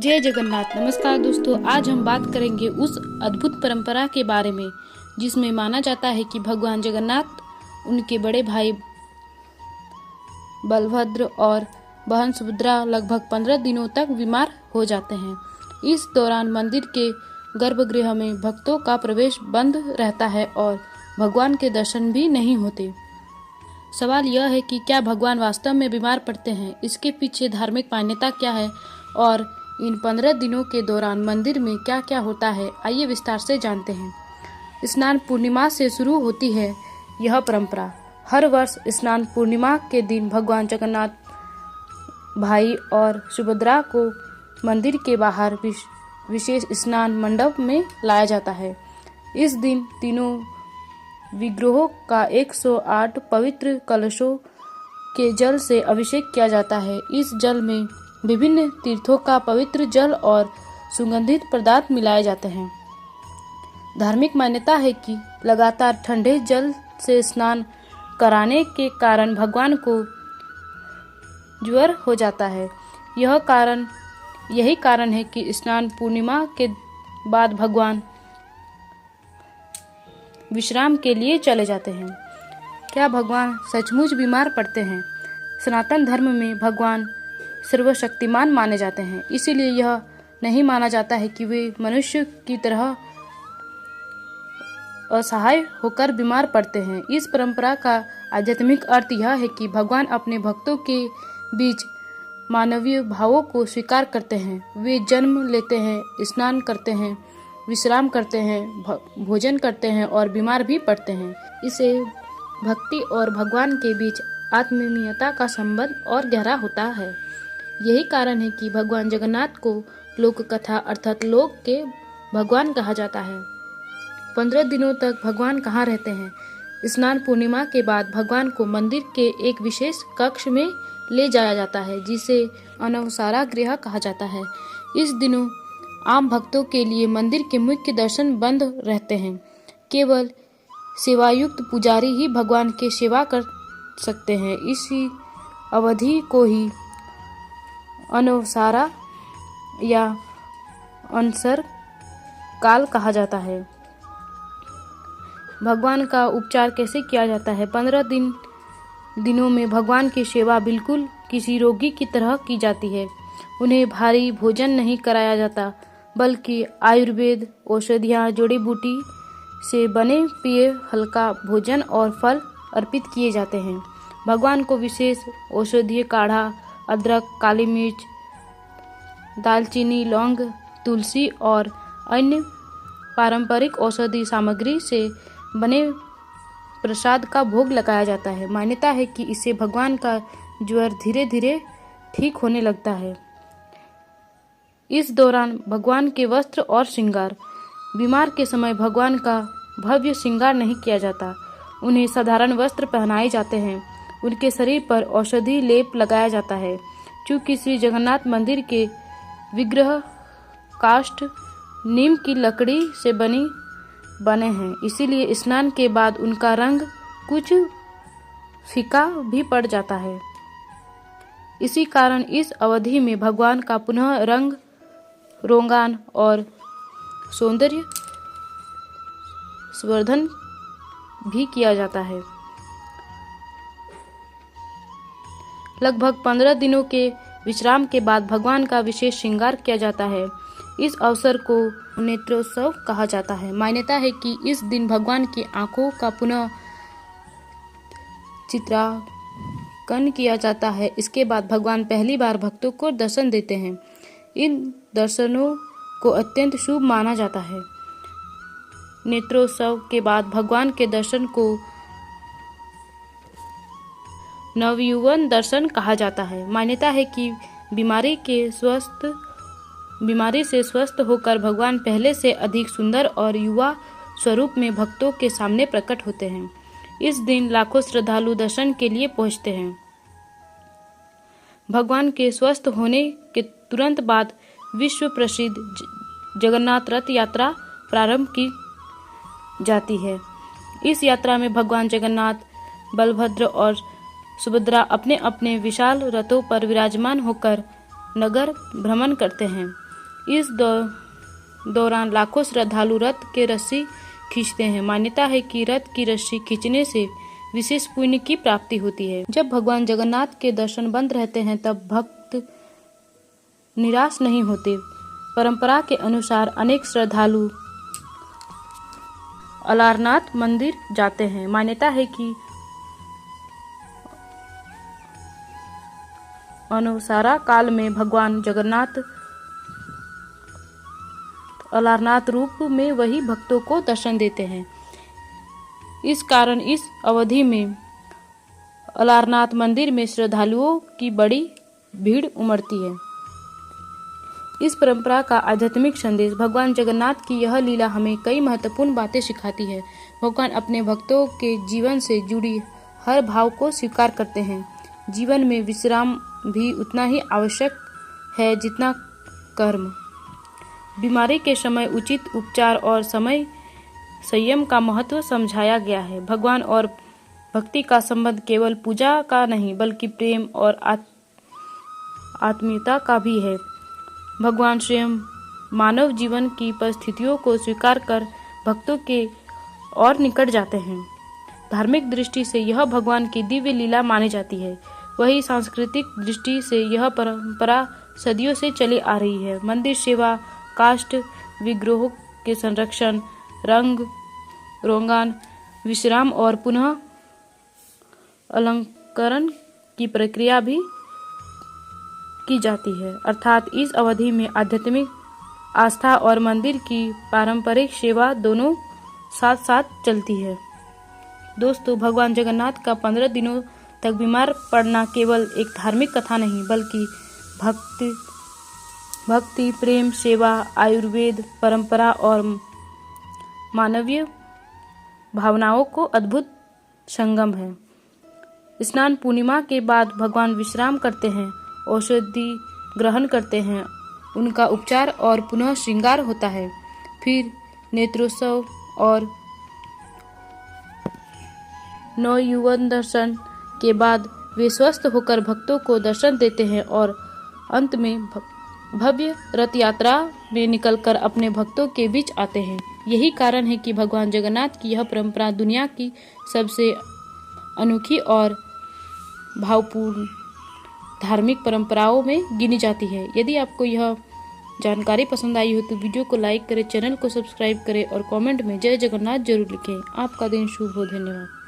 जय जगन्नाथ। नमस्कार दोस्तों, आज हम बात करेंगे उस अद्भुत परंपरा के बारे में जिसमें माना जाता है कि भगवान जगन्नाथ उनके बड़े भाई बलभद्र और बहन सुभद्रा लगभग 15 दिनों तक बीमार हो जाते हैं। इस दौरान मंदिर के गर्भगृह में भक्तों का प्रवेश बंद रहता है और भगवान के दर्शन भी नहीं होते। सवाल यह है कि क्या भगवान वास्तव में बीमार पड़ते हैं, इसके पीछे धार्मिक मान्यता क्या है और इन 15 दिनों के दौरान मंदिर में क्या क्या होता है, आइए विस्तार से जानते हैं। स्नान पूर्णिमा से शुरू होती है यह परंपरा। हर वर्ष स्नान पूर्णिमा के दिन भगवान जगन्नाथ भाई और सुभद्रा को मंदिर के बाहर विशेष स्नान मंडप में लाया जाता है। इस दिन तीनों विग्रहों का 108 पवित्र कलशों के जल से अभिषेक किया जाता है। इस जल में विभिन्न तीर्थों का पवित्र जल और सुगंधित पदार्थ मिलाए जाते हैं। धार्मिक मान्यता है कि लगातार ठंडे जल से स्नान कराने के कारण भगवान को ज्वर हो जाता है। यही कारण है कि स्नान पूर्णिमा के बाद भगवान विश्राम के लिए चले जाते हैं। क्या भगवान सचमुच बीमार पड़ते हैं? सनातन धर्म में भगवान सर्वशक्तिमान माने जाते हैं, इसीलिए यह नहीं माना जाता है कि वे मनुष्य की तरह असहाय होकर बीमार पड़ते हैं। इस परंपरा का आध्यात्मिक अर्थ यह है कि भगवान अपने भक्तों के बीच मानवीय भावों को स्वीकार करते हैं। वे जन्म लेते हैं, स्नान करते हैं, विश्राम करते हैं, भोजन करते हैं और बीमार भी पड़ते हैं। इसे भक्ति और भगवान के बीच आत्मीयता का संबंध और गहरा होता है। यही कारण है कि भगवान जगन्नाथ को लोक कथा अर्थात लोक के भगवान कहा जाता है। 15 दिनों तक भगवान कहाँ रहते हैं? स्नान पूर्णिमा के बाद भगवान को मंदिर के एक विशेष कक्ष में ले जाया जाता है, जिसे अनवसारा गृह कहा जाता है। इस दिनों आम भक्तों के लिए मंदिर के मुख्य दर्शन बंद रहते हैं। केवल सेवायुक्त पुजारी ही भगवान की सेवा कर सकते हैं। इसी अवधि को ही अनवसारा या अनसर काल कहा जाता है। भगवान का उपचार कैसे किया जाता है? 15 दिनों में भगवान की सेवा बिल्कुल किसी रोगी की तरह की जाती है। उन्हें भारी भोजन नहीं कराया जाता, बल्कि आयुर्वेद, औषधियाँ, जड़ी बूटी से बने पिए हल्का भोजन और फल अर्पित किए जाते हैं। भगवान को विशेष औषधीय काढ़ा, अदरक, काली मिर्च, दालचीनी, लौंग, तुलसी और अन्य पारंपरिक औषधि सामग्री से बने प्रसाद का भोग लगाया जाता है। मान्यता है कि इससे भगवान का ज्वर धीरे धीरे ठीक होने लगता है। इस दौरान भगवान के वस्त्र और श्रृंगार। बीमार के समय भगवान का भव्य श्रृंगार नहीं किया जाता। उन्हें साधारण वस्त्र पहनाए जाते हैं। उनके शरीर पर औषधि लेप लगाया जाता है। चूँकि श्री जगन्नाथ मंदिर के विग्रह काष्ठ नीम की लकड़ी से बने हैं, इसीलिए स्नान के बाद उनका रंग कुछ फीका भी पड़ जाता है। इसी कारण इस अवधि में भगवान का पुनः रंग रोगान और सौंदर्य संवर्धन भी किया जाता है। लगभग 15 दिनों के विश्राम के बाद भगवान का विशेष श्रृंगार किया जाता है। इस अवसर को नेत्रोत्सव कहा जाता है। मान्यता है कि इस दिन भगवान की आंखों का पुनः चित्रांकन किया जाता है। इसके बाद भगवान पहली बार भक्तों को दर्शन देते हैं। इन दर्शनों को अत्यंत शुभ माना जाता है। नेत्रोत्सव के बाद भगवान के दर्शन को नवयुवन दर्शन कहा जाता है। मान्यता है कि बीमारी से स्वस्थ होकर भगवान पहले से अधिक सुंदर और युवा स्वरूप में भक्तों के सामने प्रकट होते हैं। इस दिन लाखों श्रद्धालु दर्शन के लिए पहुंचते हैं। भगवान के स्वस्थ होने के तुरंत बाद विश्व प्रसिद्ध जगन्नाथ रथ यात्रा प्रारंभ की जाती है। इस यात्रा में भगवान जगन्नाथ, बलभद्र और सुभद्रा अपने अपने विशाल रथों पर विराजमान होकर नगर भ्रमण करते हैं। इस दौरान लाखों श्रद्धालु रथ के रस्सी खींचते हैं। मान्यता है कि रथ की रस्सी खींचने से विशेष पुण्य की प्राप्ति होती है। जब भगवान जगन्नाथ के दर्शन बंद रहते हैं तब भक्त निराश नहीं होते। परंपरा के अनुसार अनेक श्रद्धालु अलारनाथ मंदिर जाते हैं। मान्यता है कि अनुसारा काल में भगवान जगन्नाथ अलारनाथ रूप में वही भक्तों को दर्शन देते हैं। इस कारण इस अवधि में अलारनाथ मंदिर में श्रद्धालुओं की बड़ी भीड़ उमड़ती है। इस परंपरा का आध्यात्मिक संदेश। भगवान जगन्नाथ की यह लीला हमें कई महत्वपूर्ण बातें सिखाती है। भगवान अपने भक्तों के जीवन से जुड़ी हर भाव को स्वीकार करते हैं। जीवन में विश्राम भी उतना ही आवश्यक है जितना कर्म। बीमारी के समय उचित उपचार और समय संयम का महत्व समझाया गया है। भगवान और भक्ति का संबंध केवल पूजा का नहीं बल्कि प्रेम और आत्मीयता का भी है। भगवान स्वयं मानव जीवन की परिस्थितियों को स्वीकार कर भक्तों के और निकट जाते हैं। धार्मिक दृष्टि से यह भगवान की दिव्य लीला मानी जाती है। वही सांस्कृतिक दृष्टि से यह परंपरा सदियों से चली आ रही है। मंदिर सेवा, काष्ठ विग्रहों के संरक्षण, रंग रोगान, विश्राम और पुनः अलंकरण की प्रक्रिया भी की जाती है। अर्थात इस अवधि में आध्यात्मिक आस्था और मंदिर की पारंपरिक सेवा दोनों साथ साथ चलती है। दोस्तों, भगवान जगन्नाथ का 15 दिनों तक बीमार पड़ना केवल एक धार्मिक कथा नहीं बल्कि भक्ति, प्रेम, सेवा, आयुर्वेद, परंपरा और मानवीय भावनाओं को अद्भुत संगम है। स्नान पूर्णिमा के बाद भगवान विश्राम करते हैं, औषधि ग्रहण करते हैं, उनका उपचार और पुनः श्रृंगार होता है। फिर नेत्रोत्सव और नवयुवन दर्शन के बाद वे स्वस्थ होकर भक्तों को दर्शन देते हैं और अंत में भव्य रथ यात्रा में निकलकर अपने भक्तों के बीच आते हैं। यही कारण है कि भगवान जगन्नाथ की यह परंपरा दुनिया की सबसे अनोखी और भावपूर्ण धार्मिक परंपराओं में गिनी जाती है। यदि आपको यह जानकारी पसंद आई हो तो वीडियो को लाइक करें, चैनल को सब्सक्राइब करें और कमेंट में जय जगन्नाथ जरूर लिखें। आपका दिन शुभ हो। धन्यवाद।